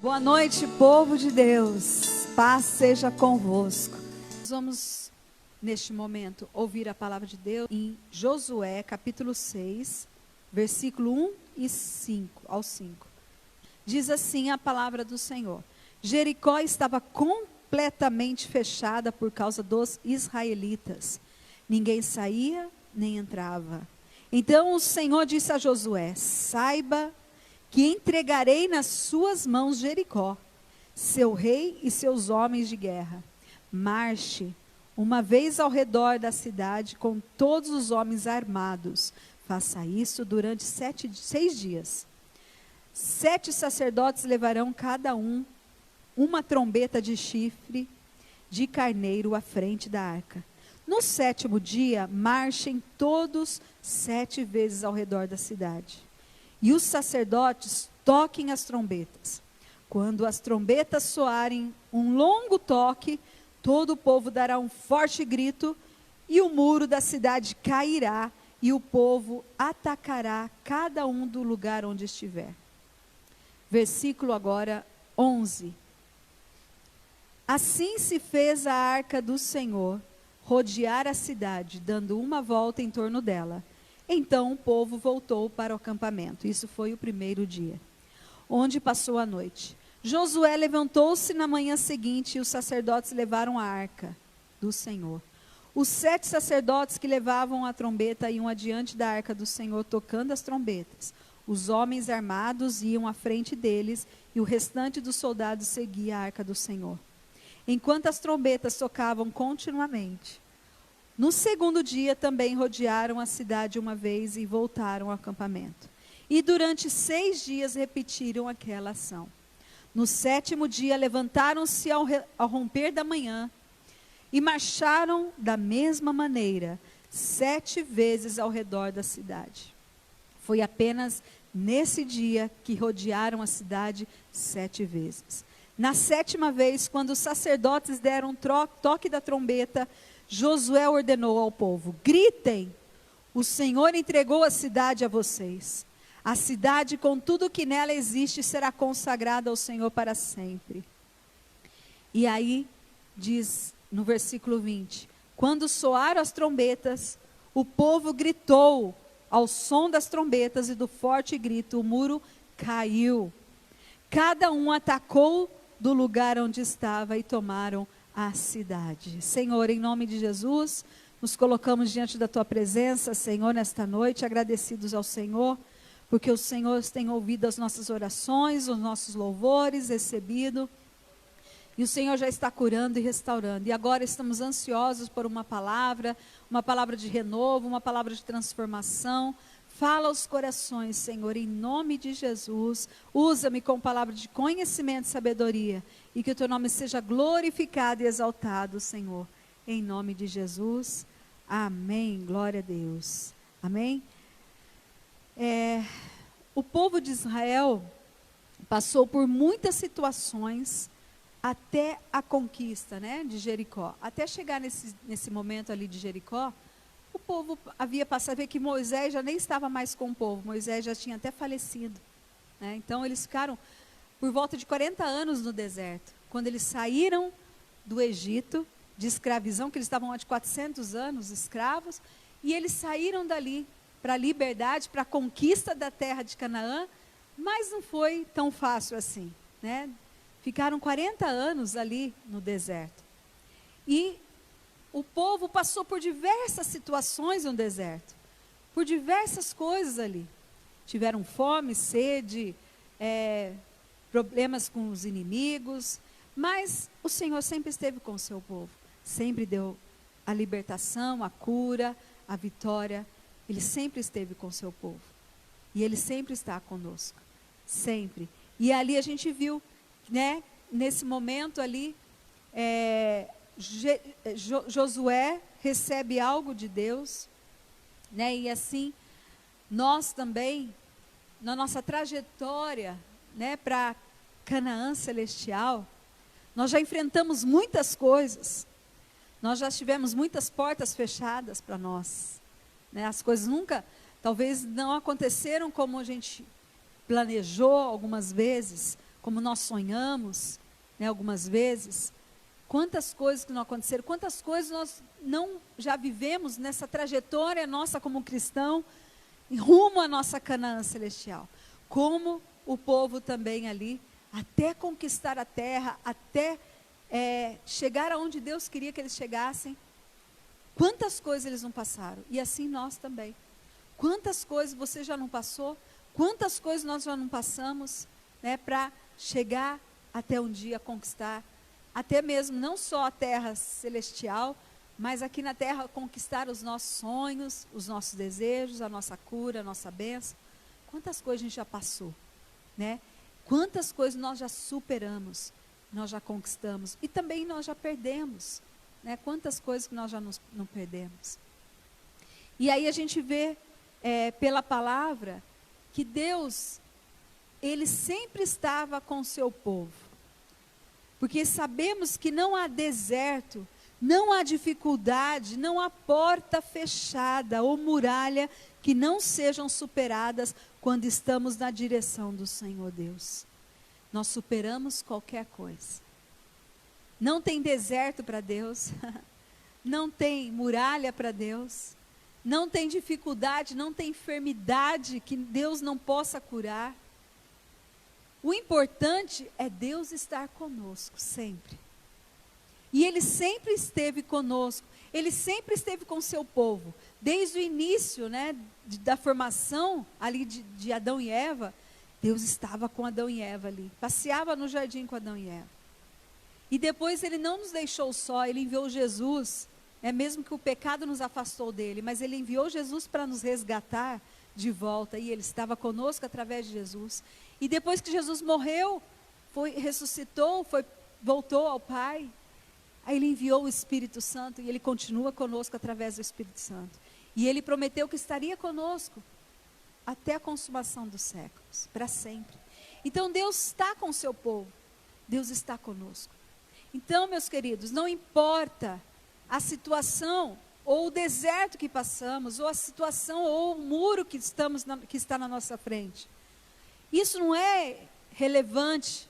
Boa noite, povo de Deus. Paz seja convosco. Nós vamos, neste momento, ouvir a palavra de Deus em Josué, capítulo 6, versículo 1 e 5, ao 5. Diz assim a palavra do Senhor: Jericó estava completamente fechada por causa dos israelitas. Ninguém saía nem entrava. Então o Senhor disse a Josué: saiba que entregarei nas suas mãos Jericó, seu rei e seus homens de guerra. Marche uma vez ao redor da cidade com todos os homens armados. Faça isso durante 6 dias. 7 sacerdotes levarão cada um uma trombeta de chifre de carneiro à frente da arca. No 7º dia, marchem todos 7 vezes ao redor da cidade. E os sacerdotes toquem as trombetas. Quando as trombetas soarem um longo toque, todo o povo dará um forte grito, e o muro da cidade cairá, e o povo atacará cada um do lugar onde estiver. Versículo agora 11. Assim se fez a arca do Senhor rodear a cidade, dando uma volta em torno dela. Então o povo voltou para o acampamento. Isso foi o 1º dia, onde passou a noite. Josué levantou-se na manhã seguinte e os sacerdotes levaram a arca do Senhor. Os 7 sacerdotes que levavam a trombeta iam adiante da arca do Senhor, tocando as trombetas. Os homens armados iam à frente deles e o restante dos soldados seguia a arca do Senhor. Enquanto as trombetas tocavam continuamente. No 2º dia também rodearam a cidade uma vez e voltaram ao acampamento. E durante 6 dias repetiram aquela ação. No 7º dia levantaram-se ao romper da manhã e marcharam da mesma maneira, 7 vezes ao redor da cidade. Foi apenas nesse dia que rodearam a cidade 7 vezes. Na 7ª vez, quando os sacerdotes deram toque da trombeta, Josué ordenou ao povo: gritem, o Senhor entregou a cidade a vocês. A cidade com tudo que nela existe será consagrada ao Senhor para sempre. E aí, diz no versículo 20, quando soaram as trombetas, o povo gritou ao som das trombetas e do forte grito, o muro caiu. Cada um atacou do lugar onde estava e tomaram a cidade. Senhor, em nome de Jesus, nos colocamos diante da tua presença, Senhor, nesta noite, agradecidos ao Senhor, porque o Senhor tem ouvido as nossas orações, os nossos louvores, recebido, e o Senhor já está curando e restaurando, e agora estamos ansiosos por uma palavra de renovo, uma palavra de transformação. Fala aos corações, Senhor, em nome de Jesus. Usa-me com palavra de conhecimento e sabedoria. E que o teu nome seja glorificado e exaltado, Senhor. Em nome de Jesus. Amém. Glória a Deus. Amém. O povo de Israel passou por muitas situações até a conquista, né, de Jericó. Até chegar nesse momento ali de Jericó, o povo havia passado a ver que Moisés já nem estava mais com o povo. Moisés já tinha até falecido, né? Então eles ficaram por volta de 40 anos no deserto. Quando eles saíram do Egito, de escravidão, que eles estavam há de 400 anos escravos, e eles saíram dali para a liberdade, para a conquista da terra de Canaã, mas não foi tão fácil assim, né? Ficaram 40 anos ali no deserto. E o povo passou por diversas situações no deserto, por diversas coisas ali. Tiveram fome, sede, problemas com os inimigos, mas o Senhor sempre esteve com o seu povo. Sempre deu a libertação, a cura, a vitória. Ele sempre esteve com o seu povo. E Ele sempre está conosco. Sempre. E ali a gente viu, né, nesse momento ali, Josué recebe algo de Deus, né? E assim, nós também, na nossa trajetória, né, para Canaã celestial, nós já enfrentamos muitas coisas, nós já tivemos muitas portas fechadas para nós, né? As coisas nunca, talvez não aconteceram como a gente planejou algumas vezes, como nós sonhamos, né, algumas vezes. Quantas coisas que não aconteceram, quantas coisas nós não já vivemos nessa trajetória nossa como cristão, rumo à nossa Canaã celestial. Como o povo também ali, até conquistar a terra, até chegar aonde Deus queria que eles chegassem. Quantas coisas eles não passaram, e assim nós também. Quantas coisas você já não passou, quantas coisas nós já não passamos, né, para chegar até um dia conquistar, até mesmo não só a terra celestial, mas aqui na terra conquistar os nossos sonhos, os nossos desejos, a nossa cura, a nossa bênção. Quantas coisas a gente já passou, né? Quantas coisas nós já superamos, nós já conquistamos, e também nós já perdemos, né? Quantas coisas que nós já não perdemos. E aí a gente vê pela palavra que Deus, Ele sempre estava com o seu povo. Porque sabemos que não há deserto, não há dificuldade, não há porta fechada ou muralha que não sejam superadas quando estamos na direção do Senhor Deus. Nós superamos qualquer coisa. Não tem deserto para Deus, não tem muralha para Deus, não tem dificuldade, não tem enfermidade que Deus não possa curar. O importante é Deus estar conosco, sempre. E Ele sempre esteve conosco, Ele sempre esteve com o seu povo. Desde o início, né, da formação ali de Adão e Eva, Deus estava com Adão e Eva ali, passeava no jardim com Adão e Eva. E depois Ele não nos deixou só, Ele enviou Jesus, mesmo que o pecado nos afastou dele, mas Ele enviou Jesus para nos resgatar de volta, e Ele estava conosco através de Jesus. E depois que Jesus morreu, ressuscitou, voltou ao Pai, aí Ele enviou o Espírito Santo, e Ele continua conosco através do Espírito Santo. E Ele prometeu que estaria conosco até a consumação dos séculos, para sempre. Então Deus está com o seu povo, Deus está conosco. Então, meus queridos, não importa a situação, ou o deserto que passamos, ou a situação, ou o muro que está na nossa frente. Isso não é relevante.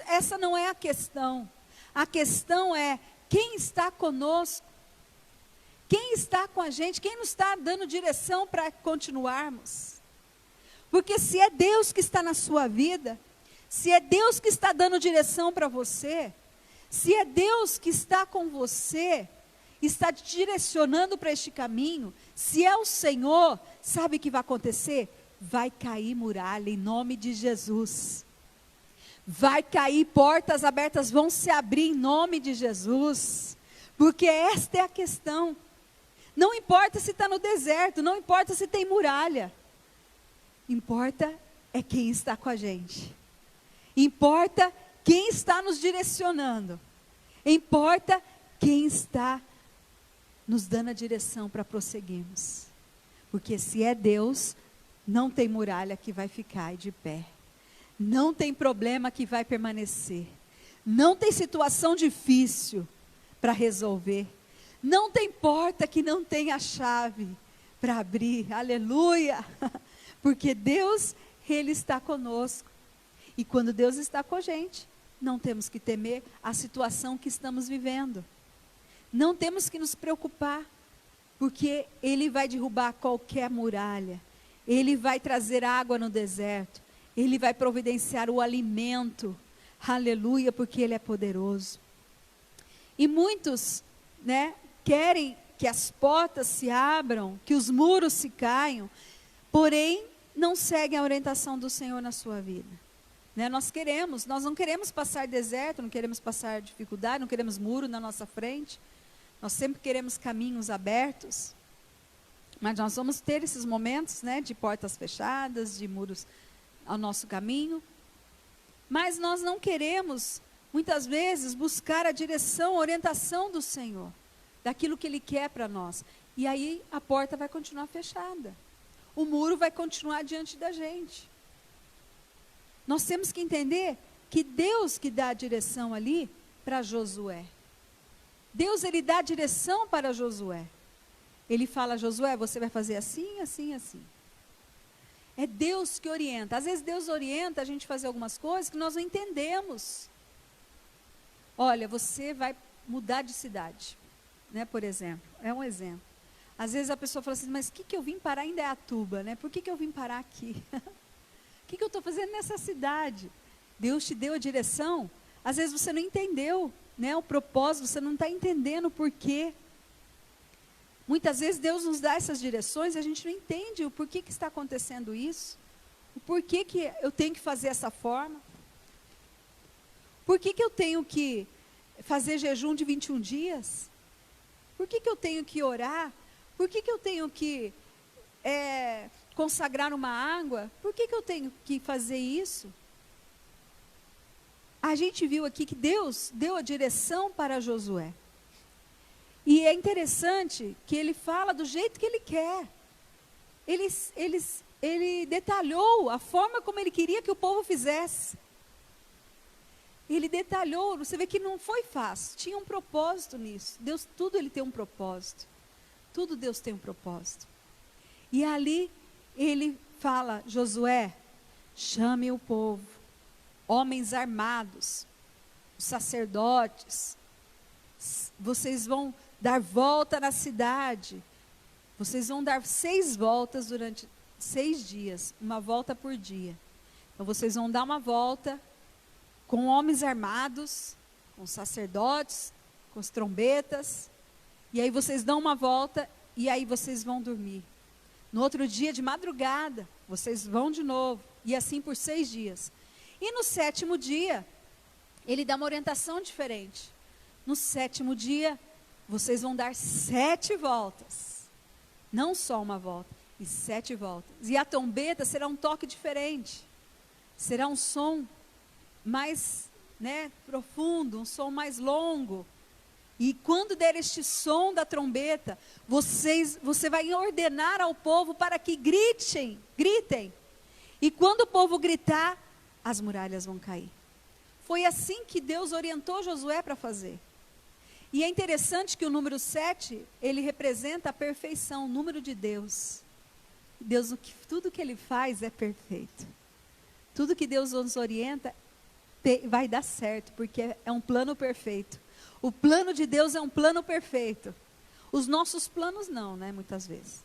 Essa não é a questão. A questão é quem está conosco, quem está com a gente, quem nos está dando direção para continuarmos. Porque se é Deus que está na sua vida, se é Deus que está dando direção para você, se é Deus que está com você, está te direcionando para este caminho, se é o Senhor, sabe o que vai acontecer? Vai cair muralha em nome de Jesus. Vai cair, portas abertas vão se abrir em nome de Jesus. Porque esta é a questão. Não importa se está no deserto, não importa se tem muralha. Importa é quem está com a gente. Importa quem está nos direcionando. Importa quem está nos dando a direção para prosseguirmos. Porque se é Deus, não tem muralha que vai ficar de pé. Não tem problema que vai permanecer. Não tem situação difícil para resolver. Não tem porta que não tenha chave para abrir. Aleluia! Porque Deus, Ele está conosco. E quando Deus está com a gente, não temos que temer a situação que estamos vivendo. Não temos que nos preocupar, porque Ele vai derrubar qualquer muralha. Ele vai trazer água no deserto. Ele vai providenciar o alimento. Aleluia, porque Ele é poderoso. E muitos, querem que as portas se abram, que os muros se caiam, porém não seguem a orientação do Senhor na sua vida. Nós não queremos passar deserto, não queremos passar dificuldade, não queremos muro na nossa frente. Nós sempre queremos caminhos abertos. Mas nós vamos ter esses momentos, de portas fechadas, de muros ao nosso caminho. Mas nós não queremos, muitas vezes, buscar a direção, a orientação do Senhor, daquilo que Ele quer para nós. E aí a porta vai continuar fechada. O muro vai continuar diante da gente. Nós temos que entender que Deus que dá a direção ali para Josué. Deus, Ele dá a direção para Josué. Ele fala a Josué, você vai fazer assim, assim, assim. É Deus que orienta. Às vezes Deus orienta a gente a fazer algumas coisas que nós não entendemos. Olha, você vai mudar de cidade, né, por exemplo. É um exemplo. Às vezes a pessoa fala assim, mas o que eu vim parar em Indaiatuba, né? Por que eu vim parar aqui? O que eu estou fazendo nessa cidade? Deus te deu a direção. Às vezes você não entendeu, né, o propósito, você não está entendendo o porquê. Muitas vezes Deus nos dá essas direções e a gente não entende o porquê que está acontecendo isso. O porquê que eu tenho que fazer essa forma. Por que eu tenho que fazer jejum de 21 dias? Por que eu tenho que orar? Por que eu tenho que consagrar uma água? Por que eu tenho que fazer isso? A gente viu aqui que Deus deu a direção para Josué. E é interessante que ele fala do jeito que ele quer. Ele detalhou a forma como ele queria que o povo fizesse. Ele detalhou, você vê que não foi fácil, tinha um propósito nisso. Deus, tudo ele tem um propósito. Tudo Deus tem um propósito. E ali ele fala, Josué, chame o povo, homens armados, os sacerdotes, vocês vão dar volta na cidade, vocês vão dar 6 voltas durante 6 dias, uma volta por dia. Então vocês vão dar uma volta com homens armados, com sacerdotes, com as trombetas, e aí vocês dão uma volta, e aí vocês vão dormir. No outro dia, de madrugada, vocês vão de novo, e assim por 6 dias. E no 7º dia, ele dá uma orientação diferente. No 7º dia, vocês vão dar 7 voltas, não só uma volta, e 7 voltas. E a trombeta será um toque diferente, será um som mais, né, profundo, um som mais longo. E quando der este som da trombeta, você vai ordenar ao povo para que gritem. E quando o povo gritar, as muralhas vão cair. Foi assim que Deus orientou Josué para fazer. E é interessante que o número 7, ele representa a perfeição, o número de Deus. Deus, tudo que ele faz é perfeito. Tudo que Deus nos orienta vai dar certo, porque é um plano perfeito. O plano de Deus é um plano perfeito. Os nossos planos não, né, muitas vezes.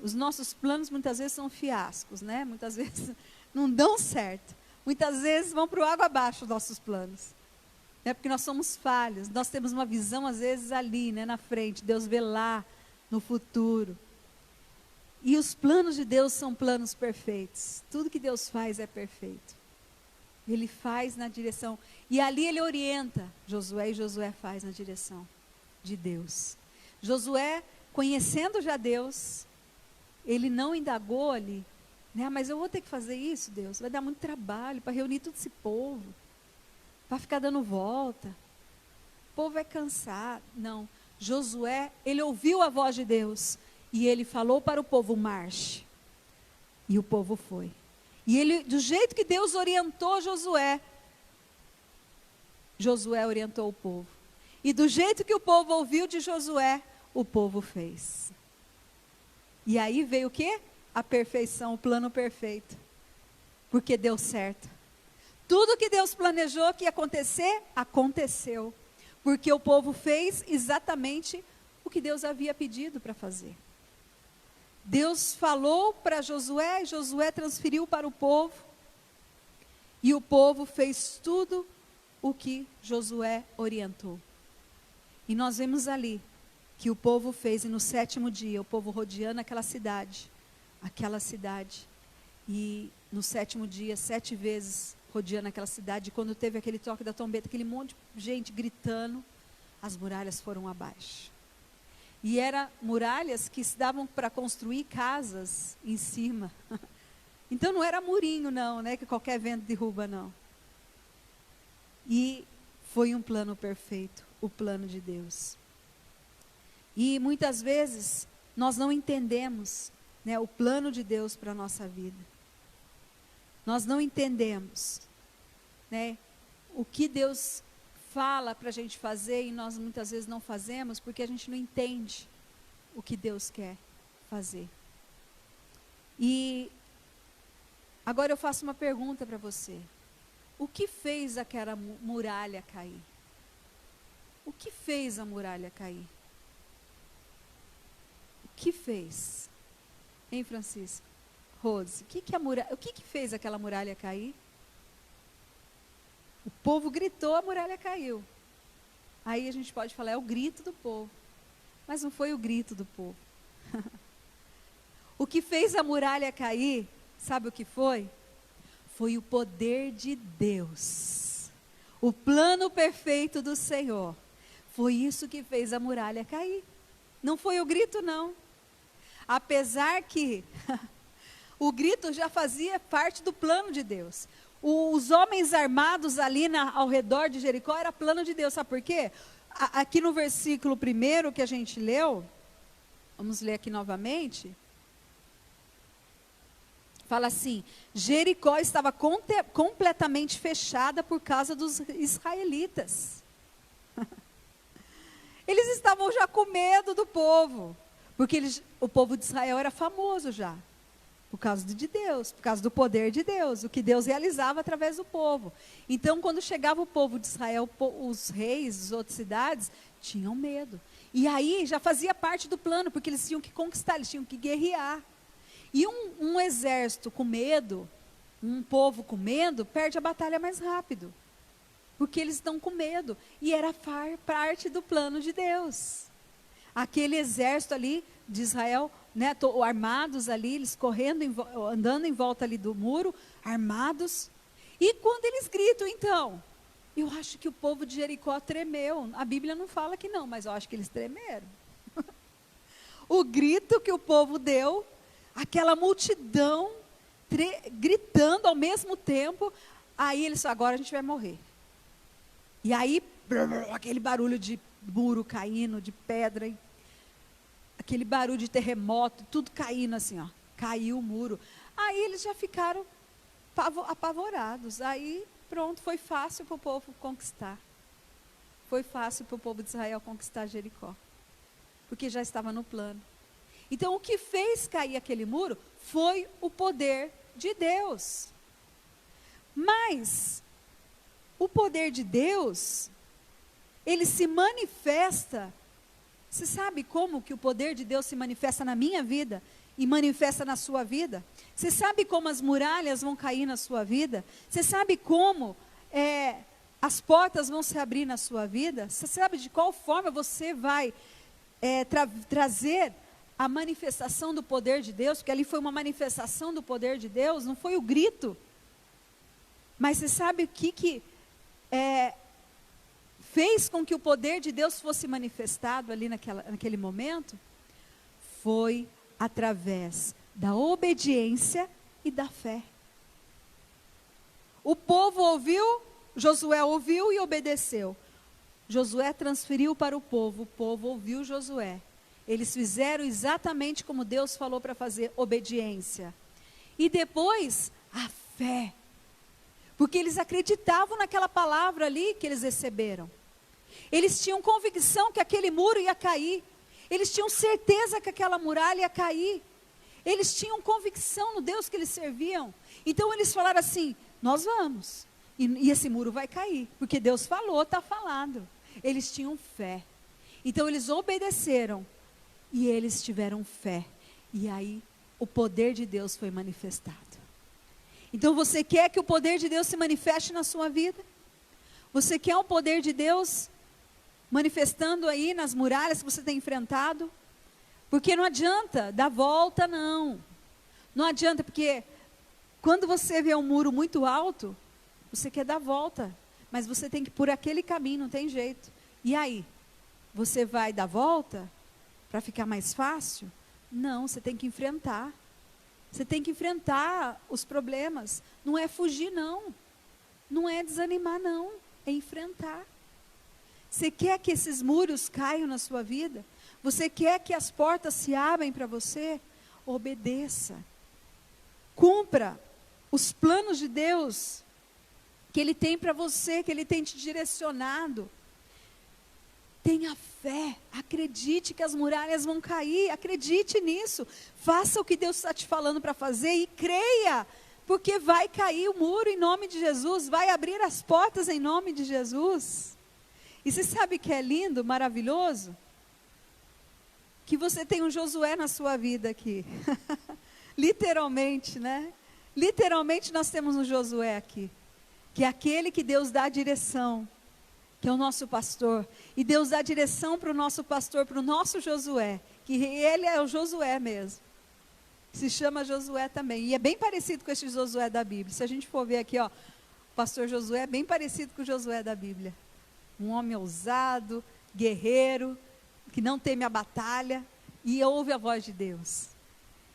Os nossos planos muitas vezes são fiascos, né? Muitas vezes não dão certo. Muitas vezes vão para o água abaixo os nossos planos. É porque nós somos falhos. Nós temos uma visão às vezes ali, né, na frente. Deus vê lá no futuro. E os planos de Deus são planos perfeitos. Tudo que Deus faz é perfeito. Ele faz na direção. E ali ele orienta Josué, e Josué faz na direção de Deus. Josué, conhecendo já Deus, ele não indagou ali, né? Mas eu vou ter que fazer isso, Deus. Vai dar muito trabalho para reunir todo esse povo, para ficar dando volta. O povo vai cansar. Não. Josué, ele ouviu a voz de Deus e ele falou para o povo, marche. E o povo foi. E ele, do jeito que Deus orientou Josué, Josué orientou o povo. E do jeito que o povo ouviu de Josué, o povo fez. E aí veio o quê? A perfeição, o plano perfeito. Porque deu certo. Tudo que Deus planejou que ia acontecer, aconteceu. Porque o povo fez exatamente o que Deus havia pedido para fazer. Deus falou para Josué, Josué transferiu para o povo, e o povo fez tudo o que Josué orientou. E nós vemos ali, que o povo fez, e no 7º dia, o povo rodeando aquela cidade, e no 7º dia, 7 vezes rodeando aquela cidade, e quando teve aquele toque da trombeta, aquele monte de gente gritando, as muralhas foram abaixo. E eram muralhas que se davam para construir casas em cima. Então não era murinho não, né, que qualquer vento derruba não. E foi um plano perfeito, o plano de Deus. E muitas vezes nós não entendemos, né, o plano de Deus para a nossa vida. Nós não entendemos, né, o que Deus fala para a gente fazer e nós muitas vezes não fazemos porque a gente não entende o que Deus quer fazer. E Agora eu faço uma pergunta para você. O que fez aquela muralha cair? O que fez a muralha cair? O que fez? Hein, Francisco? Rose, o que fez aquela muralha cair? O povo gritou, a muralha caiu. Aí a gente pode falar, é o grito do povo. Mas não foi o grito do povo. O que fez a muralha cair, sabe o que foi? Foi o poder de Deus. O plano perfeito do Senhor. Foi isso que fez a muralha cair. Não foi o grito, não. Apesar que o grito já fazia parte do plano de Deus. Os homens armados ali ao redor de Jericó era plano de Deus. Sabe por quê? Aqui no versículo 1 que a gente leu, vamos ler aqui novamente. Fala assim, Jericó estava completamente fechada por causa dos israelitas. Eles estavam já com medo do povo, porque o povo de Israel era famoso já, por causa de Deus, por causa do poder de Deus, o que Deus realizava através do povo. Então, quando chegava o povo de Israel, os reis das outras cidades tinham medo. E aí já fazia parte do plano, porque eles tinham que conquistar, eles tinham que guerrear. E um exército com medo, um povo com medo, perde a batalha mais rápido. Porque eles estão com medo. E era parte do plano de Deus. Aquele exército ali de Israel, né, armados ali, eles correndo, andando em volta ali do muro, armados. E quando eles gritam, então, eu acho que o povo de Jericó tremeu. A Bíblia não fala que não, mas eu acho que eles tremeram. O grito que o povo deu, aquela multidão gritando ao mesmo tempo, aí eles falaram, agora a gente vai morrer. E aí, aquele barulho de muro caindo, de pedra, aquele barulho de terremoto, tudo caindo assim, ó, caiu o muro. Aí eles já ficaram apavorados. Aí, pronto, foi fácil para o povo conquistar. Foi fácil para o povo de Israel conquistar Jericó. Porque já estava no plano. Então, o que fez cair aquele muro foi o poder de Deus. Mas o poder de Deus, ele se manifesta. Você sabe como que o poder de Deus se manifesta na minha vida e manifesta na sua vida? Você sabe como as muralhas vão cair na sua vida? Você sabe como as portas vão se abrir na sua vida? Você sabe de qual forma você vai trazer a manifestação do poder de Deus? Porque ali foi uma manifestação do poder de Deus, não foi o grito. Mas você sabe o que fez com que o poder de Deus fosse manifestado ali naquele momento? Foi através da obediência e da fé. O povo ouviu, Josué ouviu e obedeceu. Josué transferiu para o povo ouviu Josué. Eles fizeram exatamente como Deus falou para fazer, obediência. E depois, a fé. Porque eles acreditavam naquela palavra ali que eles receberam. Eles tinham convicção que aquele muro ia cair. Eles tinham certeza que aquela muralha ia cair. Eles tinham convicção no Deus que eles serviam. Então eles falaram assim, nós vamos. E esse muro vai cair. Porque Deus falou, está falado. Eles tinham fé. Então eles obedeceram. E eles tiveram fé. E aí o poder de Deus foi manifestado. Então você quer que o poder de Deus se manifeste na sua vida? Você quer o poder de Deus manifestando aí nas muralhas que você tem enfrentado? Porque não adianta dar volta, não. Não adianta, porque quando você vê um muro muito alto, você quer dar volta. Mas você tem que ir por aquele caminho, não tem jeito. E aí? Você vai dar volta para ficar mais fácil? Não, você tem que enfrentar. Você tem que enfrentar os problemas. Não é fugir, não. Não é desanimar, não. É enfrentar. Você quer que esses muros caiam na sua vida? Você quer que as portas se abrem para você? Obedeça. Cumpra os planos de Deus que Ele tem para você, que Ele tem te direcionado. Tenha fé, acredite que as muralhas vão cair, acredite nisso. Faça o que Deus está te falando para fazer e creia Porque vai cair o muro em nome de Jesus, vai abrir as portas em nome de Jesus. E você sabe que é lindo, maravilhoso? Que você tem um Josué na sua vida aqui. Literalmente, né? Literalmente nós temos um Josué aqui. Que é aquele que Deus dá a direção, que é o nosso pastor. E Deus dá a direção para o nosso pastor, para o nosso Josué. Que ele é o Josué mesmo. Se chama Josué também. E é bem parecido com esse Josué da Bíblia. Se a gente for ver aqui, ó, o pastor Josué é bem parecido com o Josué da Bíblia. Um homem ousado, guerreiro, que não teme a batalha e ouve a voz de Deus.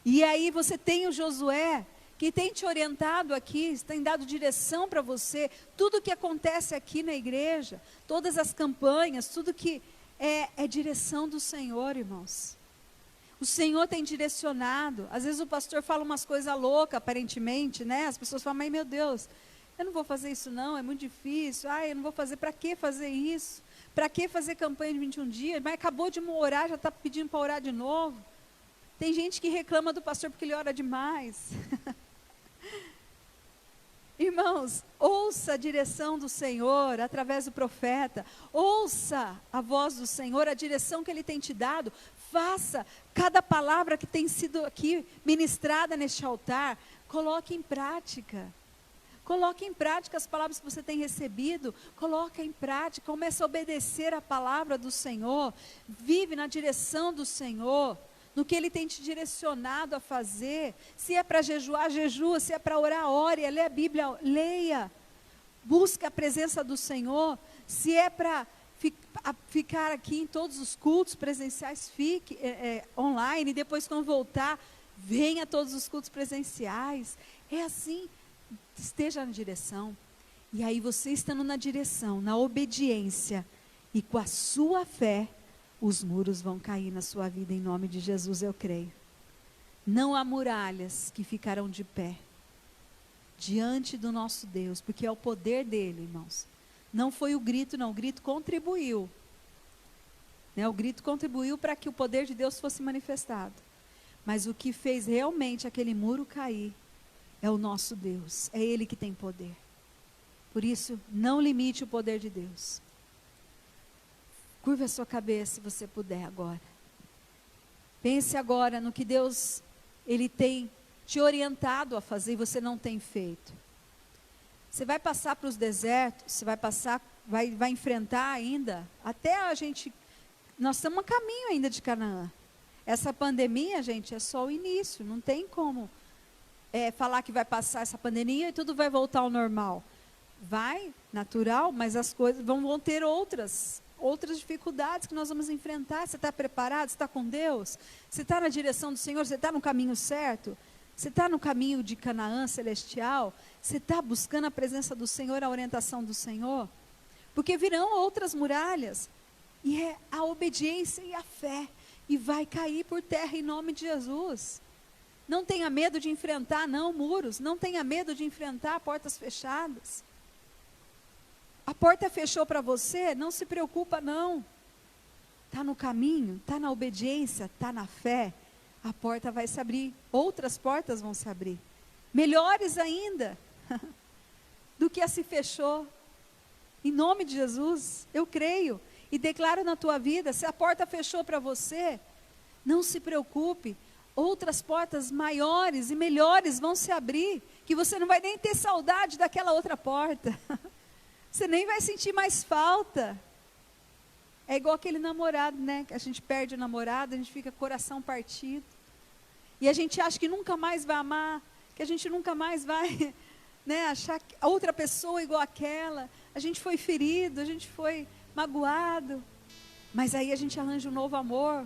E aí você tem o Josué, que tem te orientado aqui, tem dado direção para você. Tudo que acontece aqui na igreja, todas as campanhas, tudo que é direção do Senhor, irmãos. O Senhor tem direcionado. Às vezes o pastor fala umas coisas loucas, aparentemente, né? As pessoas falam, mas meu Deus, eu não vou fazer isso não, é muito difícil. Eu não vou fazer, para que fazer isso? Para que fazer campanha de 21 dias? Mas acabou de orar, já está pedindo para orar de novo. Tem gente que reclama do pastor porque ele ora demais. Irmãos, ouça a direção do Senhor através do profeta. Ouça a voz do Senhor, a direção que Ele tem te dado. Faça cada palavra que tem sido aqui ministrada neste altar. Coloque em prática. Coloque em prática as palavras que você tem recebido. Coloque em prática. Comece a obedecer a palavra do Senhor. Vive na direção do Senhor. No que Ele tem te direcionado a fazer. Se é para jejuar, jejua. Se é para orar, ore. Lê a Bíblia, leia. Busque a presença do Senhor. Se é para ficar aqui em todos os cultos presenciais, fique online. E depois, quando voltar, venha a todos os cultos presenciais. É assim. Esteja na direção. E aí você estando na direção, na obediência e com a sua fé, os muros vão cair na sua vida, em nome de Jesus, eu creio. Não há muralhas que ficarão de pé diante do nosso Deus, porque é o poder dele, irmãos. Não foi o grito, não, o grito contribuiu. Né? O grito contribuiu para que o poder de Deus fosse manifestado. Mas o que fez realmente aquele muro cair é o nosso Deus, é Ele que tem poder. Por isso, não limite o poder de Deus. Curva a sua cabeça, se você puder agora. Pense agora no que Deus, Ele tem te orientado a fazer e você não tem feito. Você vai passar para os desertos, você vai passar, vai enfrentar ainda, até a gente, nós estamos a caminho ainda de Canaã. Essa pandemia, gente, é só o início, não tem como falar que vai passar essa pandemia e tudo vai voltar ao normal. Vai, natural, mas as coisas vão ter outras dificuldades que nós vamos enfrentar. Você está preparado? Você está com Deus? Você está na direção do Senhor? Você está no caminho certo? Você está no caminho de Canaã celestial? Você está buscando a presença do Senhor, a orientação do Senhor? Porque virão outras muralhas. E é a obediência e a fé. E vai cair por terra em nome de Jesus. Não tenha medo de enfrentar, não, muros. Não tenha medo de enfrentar portas fechadas. A porta fechou para você, não se preocupa não. Está no caminho, está na obediência, está na fé. A porta vai se abrir, outras portas vão se abrir. Melhores ainda do que a se fechou. Em nome de Jesus, eu creio e declaro na tua vida, se a porta fechou para você, não se preocupe. Outras portas maiores e melhores vão se abrir, que você não vai nem ter saudade daquela outra porta. Você nem vai sentir mais falta. É igual aquele namorado, né? A gente perde o namorado, a gente fica com o coração partido. E a gente acha que nunca mais vai amar, que a gente nunca mais vai, né, achar outra pessoa igual aquela. A gente foi ferido, a gente foi magoado. Mas aí a gente arranja um novo amor.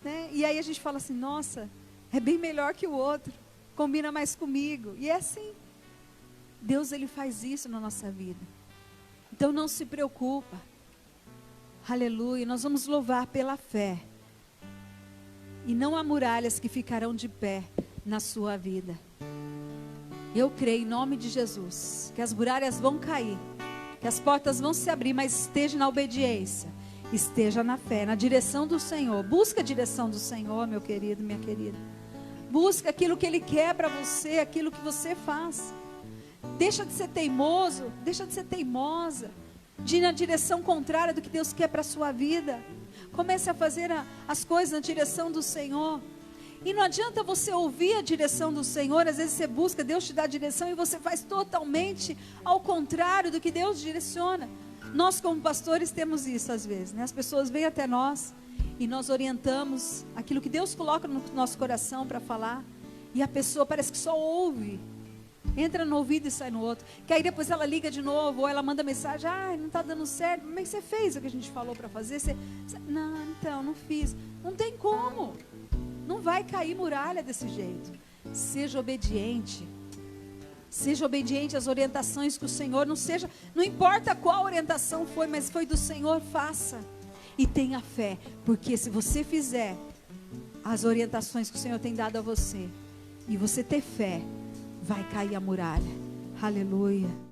Né? E aí a gente fala assim, nossa, é bem melhor que o outro. Combina mais comigo. E é assim. Deus, Ele faz isso na nossa vida. Então não se preocupa. Aleluia. Nós vamos louvar pela fé. E não há muralhas que ficarão de pé na sua vida. Eu creio em nome de Jesus que as muralhas vão cair, que as portas vão se abrir, mas esteja na obediência, esteja na fé, na direção do Senhor. Busca a direção do Senhor, meu querido, minha querida. Busca aquilo que Ele quer para você, aquilo que você faz. Deixa de ser teimoso, deixa de ser teimosa, de ir na direção contrária do que Deus quer para a sua vida. Comece a fazer as coisas na direção do Senhor. E não adianta você ouvir a direção do Senhor. Às vezes você busca, Deus te dá a direção e você faz totalmente ao contrário do que Deus direciona. Nós como pastores temos isso às vezes, né? As pessoas vêm até nós e nós orientamos aquilo que Deus coloca no nosso coração para falar. E a pessoa parece que só ouve. Entra no ouvido e sai no outro. Que aí depois ela liga de novo, ou ela manda mensagem: não está dando certo. Como é que você fez o que a gente falou para fazer? Não, então, não fiz. Não tem como. Não vai cair muralha desse jeito. Seja obediente. Seja obediente às orientações que o Senhor, não importa qual orientação foi, mas foi do Senhor, faça. E tenha fé, porque se você fizer as orientações que o Senhor tem dado a você, e você ter fé, vai cair a muralha. Aleluia.